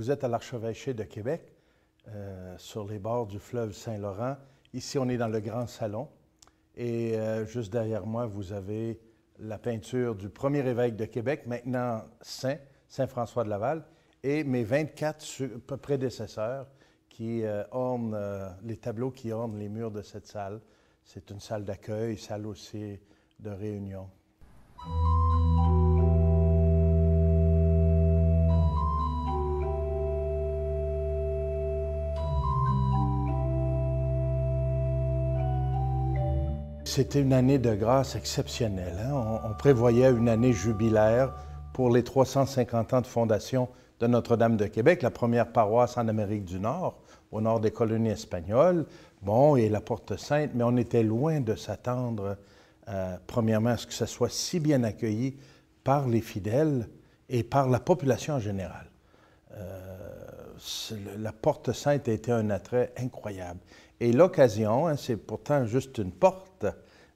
vous êtes à l'Archevêché de Québec, sur les bords du fleuve Saint-Laurent. Ici, on est dans le grand salon. Et juste derrière moi, vous avez la peinture du premier évêque de Québec, maintenant Saint François de Laval, et mes 24 prédécesseurs qui ornent les tableaux qui ornent les murs de cette salle. C'est une salle d'accueil, salle aussi de réunion. C'était une année de grâce exceptionnelle. Hein? On prévoyait une année jubilaire pour les 350 ans de fondation de Notre-Dame de Québec, la première paroisse en Amérique du Nord, au nord des colonies espagnoles. Bon, et la Porte-Sainte, mais on était loin de s'attendre, premièrement, à ce que ça soit si bien accueilli par les fidèles et par la population en général. La Porte-Sainte a été un attrait incroyable. Et l'occasion, hein, c'est pourtant juste une porte,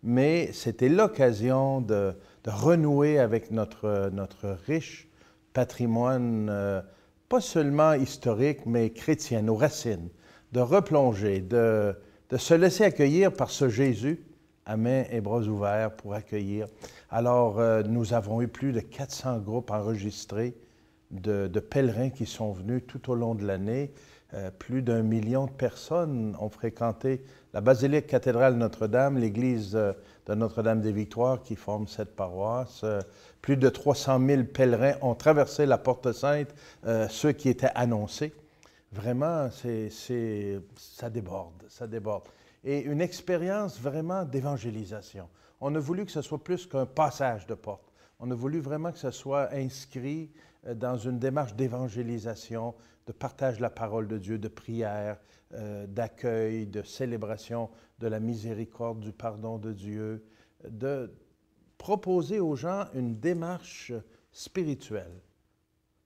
mais c'était l'occasion de renouer avec notre riche patrimoine, pas seulement historique, mais chrétien, nos racines, de replonger, de se laisser accueillir par ce Jésus à mains et bras ouverts pour accueillir. Alors, nous avons eu plus de 400 groupes enregistrés de pèlerins qui sont venus tout au long de l'année. Plus d'1 million de personnes ont fréquenté la basilique cathédrale Notre-Dame, l'église de Notre-Dame-des-Victoires qui forme cette paroisse. Plus de 300 000 pèlerins ont traversé la Porte-Sainte, ceux qui étaient annoncés. Vraiment, ça déborde, ça déborde. Et une expérience vraiment d'évangélisation. On a voulu que ce soit plus qu'un passage de porte. On a voulu vraiment que ce soit inscrit dans une démarche d'évangélisation, de partage de la parole de Dieu, de prière, d'accueil, de célébration de la miséricorde, du pardon de Dieu, de proposer aux gens une démarche spirituelle,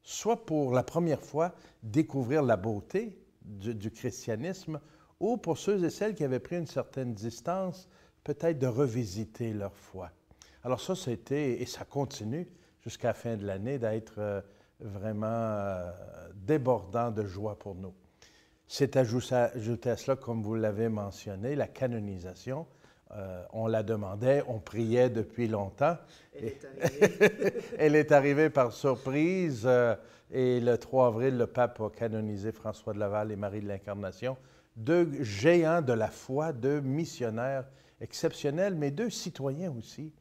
soit pour la première fois découvrir la beauté du christianisme, ou pour ceux et celles qui avaient pris une certaine distance, peut-être de revisiter leur foi. Alors ça, c'était, et ça continue jusqu'à la fin de l'année, d'être vraiment débordant de joie pour nous. C'est ajouté à cela, comme vous l'avez mentionné, la canonisation. On la demandait, on priait depuis longtemps. Elle est arrivée. Elle est arrivée par surprise. Et le 3 avril, le pape a canonisé François de Laval et Marie de l'Incarnation. Deux géants de la foi, deux missionnaires exceptionnels, mais deux citoyens aussi,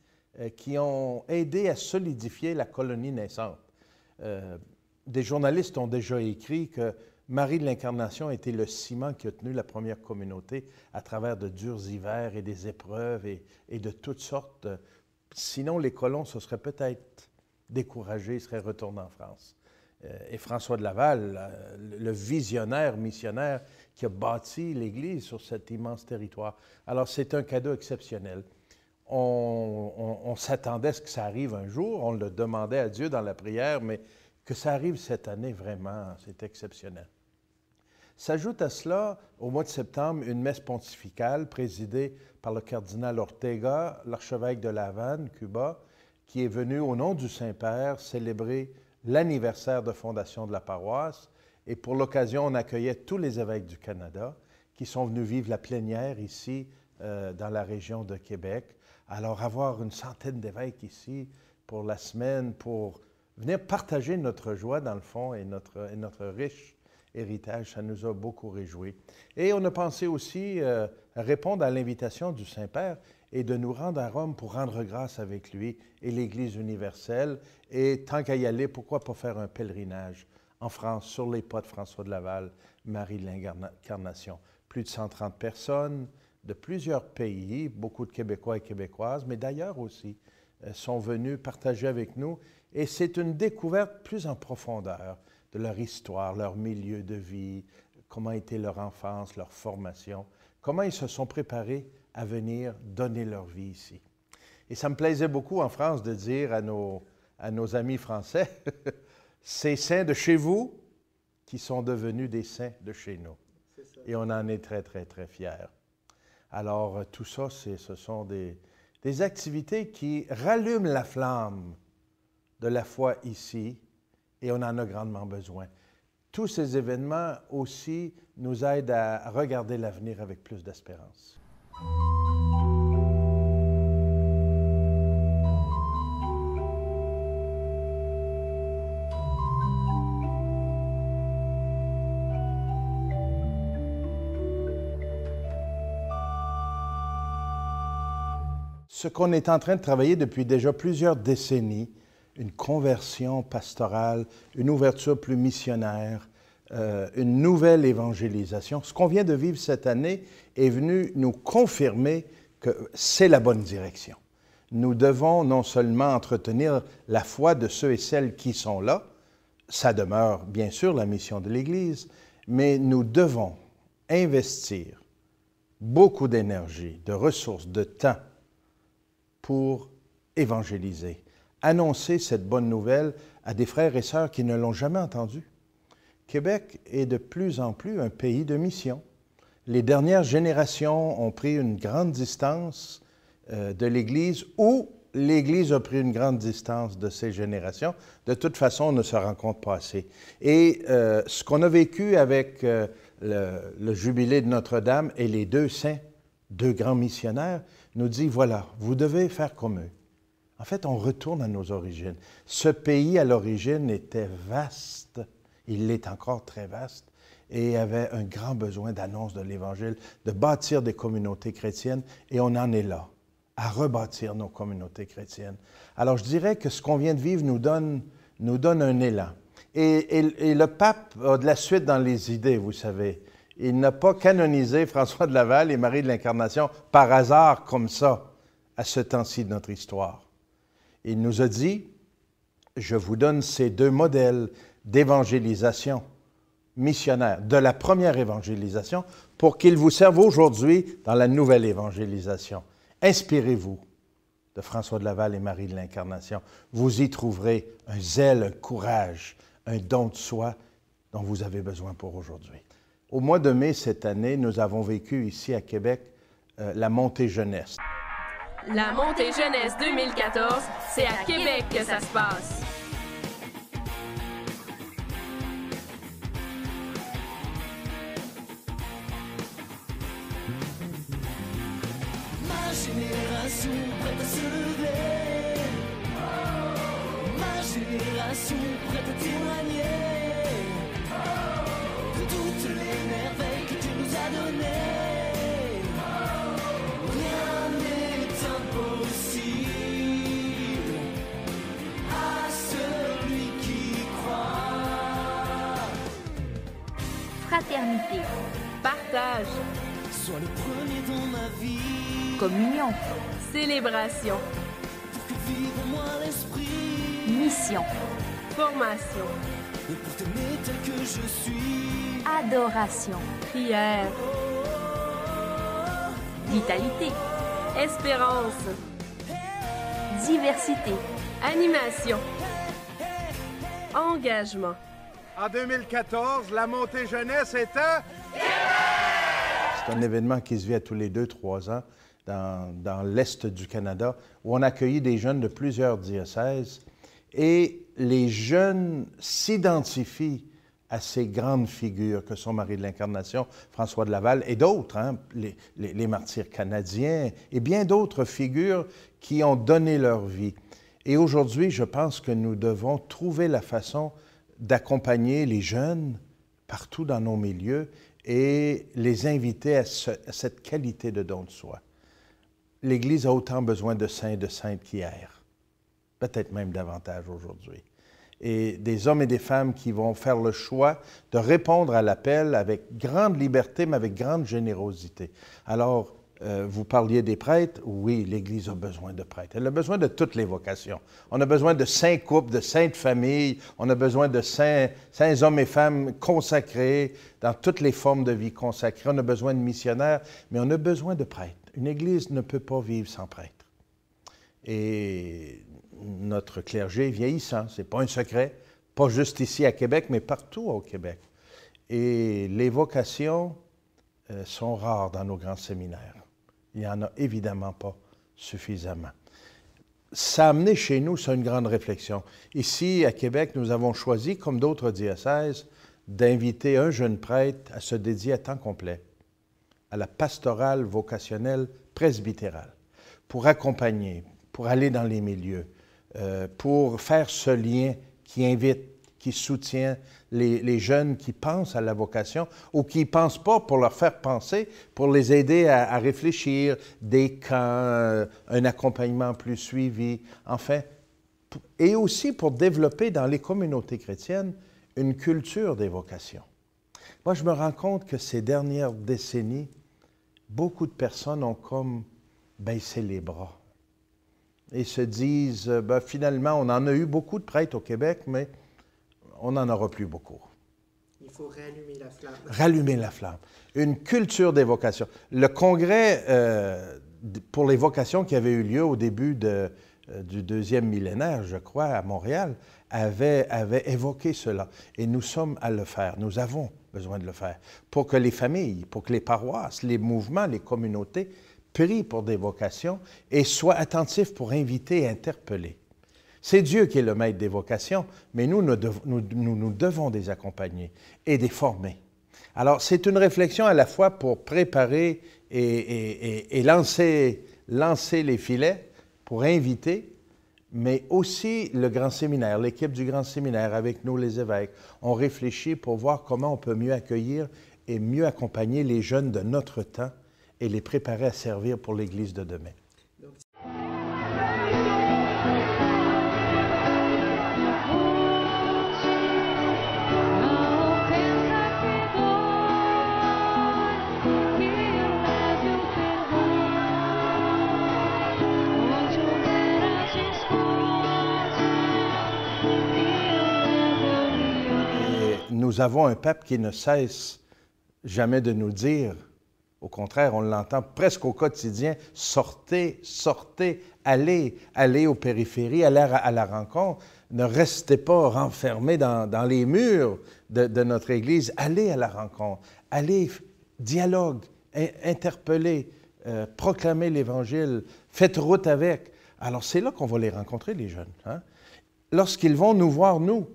qui ont aidé à solidifier la colonie naissante. Des journalistes ont déjà écrit que Marie de l'Incarnation était le ciment qui a tenu la première communauté à travers de durs hivers et des épreuves et de toutes sortes. Sinon, les colons se seraient peut-être découragés, seraient retournés en France. Et François de Laval, le visionnaire missionnaire qui a bâti l'Église sur cet immense territoire. Alors, c'est un cadeau exceptionnel. On s'attendait à ce que ça arrive un jour, on le demandait à Dieu dans la prière, mais que ça arrive cette année, vraiment, c'est exceptionnel. S'ajoute à cela, au mois de septembre, une messe pontificale présidée par le cardinal Ortega, l'archevêque de La Havane, Cuba, qui est venu au nom du Saint-Père célébrer l'anniversaire de fondation de la paroisse. Et pour l'occasion, on accueillait tous les évêques du Canada qui sont venus vivre la plénière ici, dans la région de Québec. Alors, avoir une centaine d'évêques ici pour la semaine, pour venir partager notre joie, dans le fond, et notre riche héritage, ça nous a beaucoup réjouis. Et on a pensé aussi répondre à l'invitation du Saint-Père et de nous rendre à Rome pour rendre grâce avec lui et l'Église universelle. Et tant qu'à y aller, pourquoi pas faire un pèlerinage en France, sur les pas de François de Laval, Marie de l'Incarnation. Plus de 130 personnes de plusieurs pays, beaucoup de Québécois et Québécoises, mais d'ailleurs aussi, sont venus partager avec nous. Et c'est une découverte plus en profondeur de leur histoire, leur milieu de vie, comment était leur enfance, leur formation, comment ils se sont préparés à venir donner leur vie ici. Et ça me plaisait beaucoup en France de dire à nos amis français, ces saints de chez vous qui sont devenus des saints de chez nous. Et on en est très, très, très fiers. Alors, tout ça, ce sont des activités qui rallument la flamme de la foi ici, et on en a grandement besoin. tous ces événements aussi nous aident à regarder l'avenir avec plus d'espérance. Ce qu'on est en train de travailler depuis déjà plusieurs décennies, une conversion pastorale, une ouverture plus missionnaire, une nouvelle évangélisation. Ce qu'on vient de vivre cette année est venu nous confirmer que c'est la bonne direction. Nous devons non seulement entretenir la foi de ceux et celles qui sont là, ça demeure bien sûr la mission de l'Église, mais nous devons investir beaucoup d'énergie, de ressources, de temps pour évangéliser, annoncer cette bonne nouvelle à des frères et sœurs qui ne l'ont jamais entendue. Québec est de plus en plus un pays de mission. Les dernières générations ont pris une grande distance de l'Église ou l'Église a pris une grande distance de ces générations. De toute façon, on ne se rencontre pas assez. Et ce qu'on a vécu avec le jubilé de Notre-Dame et les deux saints, deux grands missionnaires, nous dit, voilà, vous devez faire comme eux. En fait, on retourne à nos origines. Ce pays, à l'origine, était vaste. Il l'est encore très vaste et avait un grand besoin d'annonce de l'Évangile, de bâtir des communautés chrétiennes, et on en est là, à rebâtir nos communautés chrétiennes. Alors, je dirais que ce qu'on vient de vivre nous donne un élan. Et le pape a de la suite dans les idées, vous savez. Il n'a pas canonisé François de Laval et Marie de l'Incarnation par hasard comme ça, à ce temps-ci de notre histoire. Il nous a dit, je vous donne ces deux modèles d'évangélisation missionnaire, de la première évangélisation, pour qu'ils vous servent aujourd'hui dans la nouvelle évangélisation. Inspirez-vous de François de Laval et Marie de l'Incarnation. Vous y trouverez un zèle, un courage, un don de soi dont vous avez besoin pour aujourd'hui. Au mois de mai cette année, nous avons vécu ici à Québec la montée jeunesse. La montée jeunesse 2014, c'est à Québec que ça se passe. Ma génération prête à se lever. Ma génération prête à témoigner de toutes les merveilles que Dieu nous a données. Rien n'est impossible à celui qui croit. Fraternité, Partage, Sois le premier dans ma vie. communion, célébration, Pour que vive en moi l'esprit. mission, formation, Et pour t'aimer tel que je suis. adoration, prière, vitalité, espérance, diversité, animation, engagement. En 2014, la montée jeunesse était... C'est un événement qui se vit à tous les 2-3 ans dans l'Est du Canada, où on accueillit des jeunes de plusieurs diocèses et les jeunes s'identifient à ces grandes figures que sont Marie de l'Incarnation, François de Laval et d'autres, hein, les martyrs canadiens et bien d'autres figures qui ont donné leur vie. Et aujourd'hui, je pense que nous devons trouver la façon d'accompagner les jeunes partout dans nos milieux et les inviter à cette qualité de don de soi. L'Église a autant besoin de saints et de saintes qu'hier, peut-être même davantage aujourd'hui. Et des hommes et des femmes qui vont faire le choix de répondre à l'appel avec grande liberté, mais avec grande générosité. Alors, vous parliez des prêtres. Oui, l'Église a besoin de prêtres. Elle a besoin de toutes les vocations. On a besoin de saints couples, de saintes familles. On a besoin de saints hommes et femmes consacrés dans toutes les formes de vie consacrées. On a besoin de missionnaires, mais on a besoin de prêtres. Une Église ne peut pas vivre sans prêtres. Et notre clergé est vieillissant. Ce n'est pas un secret, pas juste ici à Québec, mais partout au Québec. Et les vocations sont rares dans nos grands séminaires. Il n'y en a évidemment pas suffisamment. Ça a amené chez nous, c'est une grande réflexion. Ici, à Québec, nous avons choisi, comme d'autres diocèses, d'inviter un jeune prêtre à se dédier à temps complet à la pastorale vocationnelle presbytérale, pour accompagner, pour aller dans les milieux, pour faire ce lien qui invite, qui soutient les jeunes qui pensent à la vocation ou qui ne pensent pas, pour leur faire penser, pour les aider à réfléchir, des camps, un accompagnement plus suivi, enfin, et aussi pour développer dans les communautés chrétiennes une culture des vocations. Moi, je me rends compte que ces dernières décennies, beaucoup de personnes ont comme baissé les bras et se disent, ben, finalement, on en a eu beaucoup de prêtres au Québec, mais on n'en aura plus beaucoup. Il faut rallumer la flamme. Rallumer la flamme. Une culture des vocations. Le congrès pour les vocations qui avait eu lieu au début du deuxième millénaire, je crois, à Montréal, avait évoqué cela. Et nous sommes à le faire. Nous avons besoin de le faire pour que les familles, pour que les paroisses, les mouvements, les communautés prient pour des vocations et soient attentifs pour inviter et interpeller. C'est Dieu qui est le maître des vocations, mais nous devons les accompagner et les former. Alors, c'est une réflexion à la fois pour préparer et lancer les filets, pour inviter, mais aussi le Grand Séminaire, l'équipe du Grand Séminaire avec nous, les évêques. On réfléchit pour voir comment on peut mieux accueillir et mieux accompagner les jeunes de notre temps et les préparer à servir pour l'Église de demain. Nous avons un pape qui ne cesse jamais de nous dire, au contraire, on l'entend presque au quotidien, sortez, sortez, allez aux périphéries, allez à la rencontre, ne restez pas renfermés dans les murs de notre Église, allez à la rencontre, allez, dialogue, interpellez, proclamez l'Évangile, faites route avec. Alors c'est là qu'on va les rencontrer, les jeunes. Hein? Lorsqu'ils vont nous voir, nous,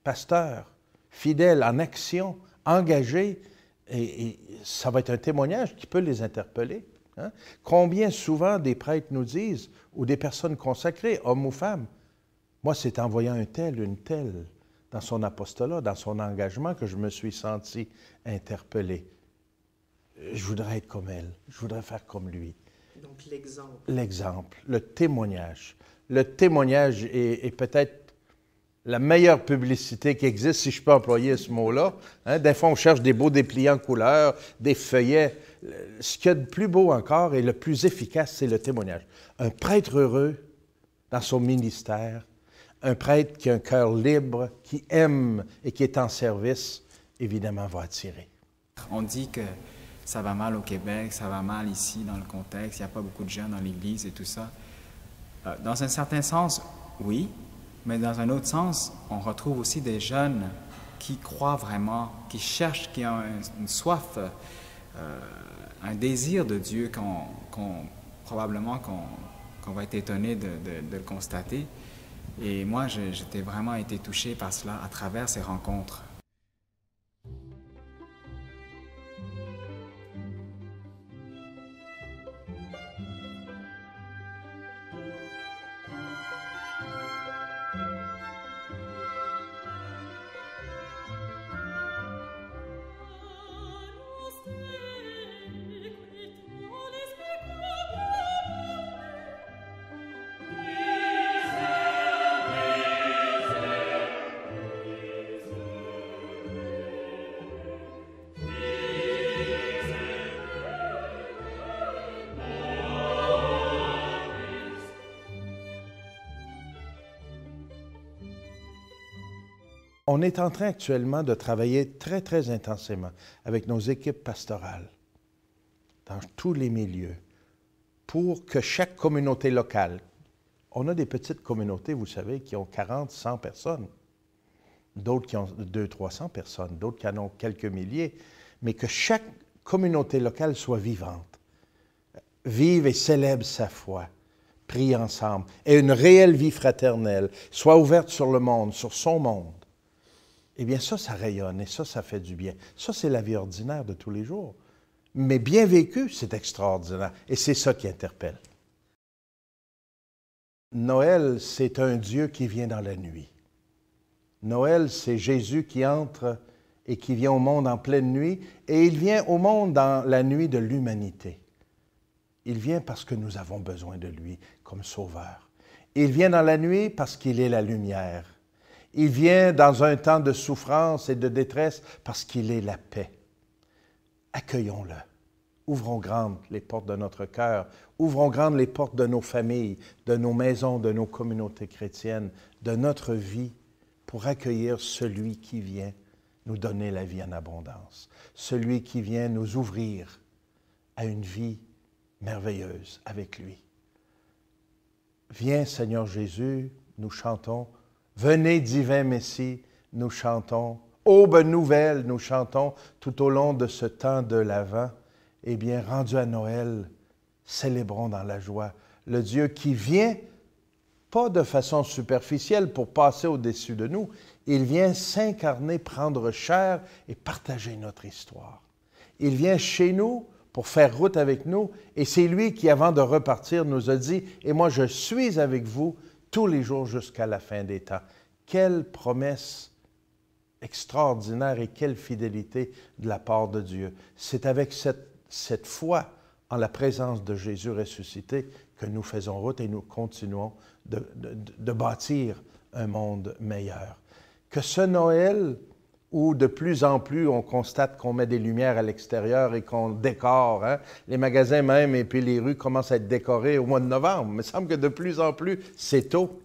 pasteurs, fidèles, en action, engagés, et ça va être un témoignage qui peut les interpeller. Hein? Combien souvent des prêtres nous disent, ou des personnes consacrées, hommes ou femmes, moi c'est en voyant un tel, une telle, dans son apostolat, dans son engagement, que je me suis senti interpellé. Je voudrais être comme elle, je voudrais faire comme lui. Donc l'exemple. L'exemple, le témoignage. Le témoignage est peut-être la meilleure publicité qui existe, si je peux employer ce mot-là. Hein? Des fois, on cherche des beaux dépliants couleurs, des feuillets. Ce qu'il y a de plus beau encore et le plus efficace, c'est le témoignage. Un prêtre heureux dans son ministère, un prêtre qui a un cœur libre, qui aime et qui est en service, évidemment, va attirer. On dit que ça va mal au Québec, ça va mal ici dans le contexte, il n'y a pas beaucoup de jeunes dans l'Église et tout ça. Dans un certain sens, oui. Mais dans un autre sens, on retrouve aussi des jeunes qui croient vraiment, qui cherchent, qui ont une soif, un désir de Dieu probablement qu'on va être étonné de le constater. Et moi, j'étais vraiment été touché par cela à travers ces rencontres. On est en train actuellement de travailler très, très intensément avec nos équipes pastorales dans tous les milieux pour que chaque communauté locale, on a des petites communautés, vous savez, qui ont 40, 100 personnes, d'autres qui ont 200, 300 personnes, d'autres qui en ont quelques milliers, mais que chaque communauté locale soit vivante, vive et célèbre sa foi, prie ensemble, ait une réelle vie fraternelle, soit ouverte sur le monde, sur son monde. eh bien ça rayonne et ça fait du bien. Ça, c'est la vie ordinaire de tous les jours. Mais bien vécu, c'est extraordinaire. Et c'est ça qui interpelle. Noël, c'est un Dieu qui vient dans la nuit. Noël, c'est Jésus qui entre et qui vient au monde en pleine nuit, et il vient au monde dans la nuit de l'humanité. Il vient parce que nous avons besoin de lui comme sauveur. Il vient dans la nuit parce qu'il est la lumière. Il vient dans un temps de souffrance et de détresse parce qu'il est la paix. Accueillons-le. Ouvrons grandes les portes de notre cœur. Ouvrons grandes les portes de nos familles, de nos maisons, de nos communautés chrétiennes, de notre vie, pour accueillir celui qui vient nous donner la vie en abondance. Celui qui vient nous ouvrir à une vie merveilleuse avec lui. Viens, Seigneur Jésus, nous chantons. Venez, divin Messie, nous chantons. Aube nouvelle, nous chantons tout au long de ce temps de l'Avent. Eh bien, rendu à Noël, célébrons dans la joie le Dieu qui vient, pas de façon superficielle pour passer au-dessus de nous. Il vient s'incarner, prendre chair et partager notre histoire. Il vient chez nous pour faire route avec nous, et c'est lui qui, avant de repartir, nous a dit « Et moi, je suis avec vous tous les jours jusqu'à la fin des temps. » Quelle promesse extraordinaire et quelle fidélité de la part de Dieu. C'est avec cette foi en la présence de Jésus ressuscité que nous faisons route et nous continuons de bâtir un monde meilleur. Que ce Noël, où de plus en plus on constate qu'on met des lumières à l'extérieur et qu'on décore, hein? Les magasins même et puis les rues commencent à être décorées au mois de novembre. Il me semble que de plus en plus, c'est tôt.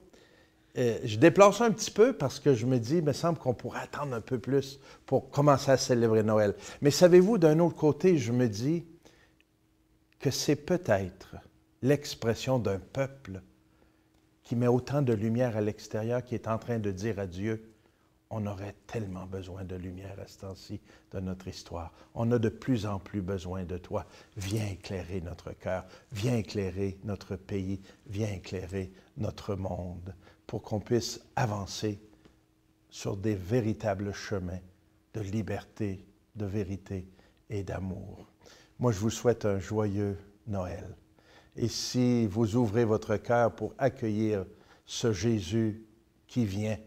Je déplore ça un petit peu parce que je me dis, il me semble qu'on pourrait attendre un peu plus pour commencer à célébrer Noël. Mais savez-vous, d'un autre côté, je me dis que c'est peut-être l'expression d'un peuple qui met autant de lumière à l'extérieur, qui est en train de dire à Dieu, on aurait tellement besoin de lumière à ce temps-ci de notre histoire. On a de plus en plus besoin de toi. Viens éclairer notre cœur, viens éclairer notre pays, viens éclairer notre monde pour qu'on puisse avancer sur des véritables chemins de liberté, de vérité et d'amour. Moi, je vous souhaite un joyeux Noël. Et si vous ouvrez votre cœur pour accueillir ce Jésus qui vient,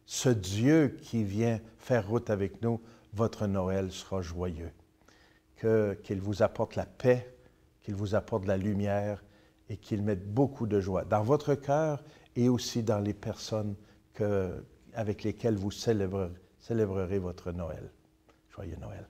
ce Dieu qui vient faire route avec nous, votre Noël sera joyeux. Qu'il vous apporte la paix, qu'il vous apporte la lumière et qu'il mette beaucoup de joie dans votre cœur et aussi dans les personnes avec lesquelles vous célébrerez votre Noël. Joyeux Noël.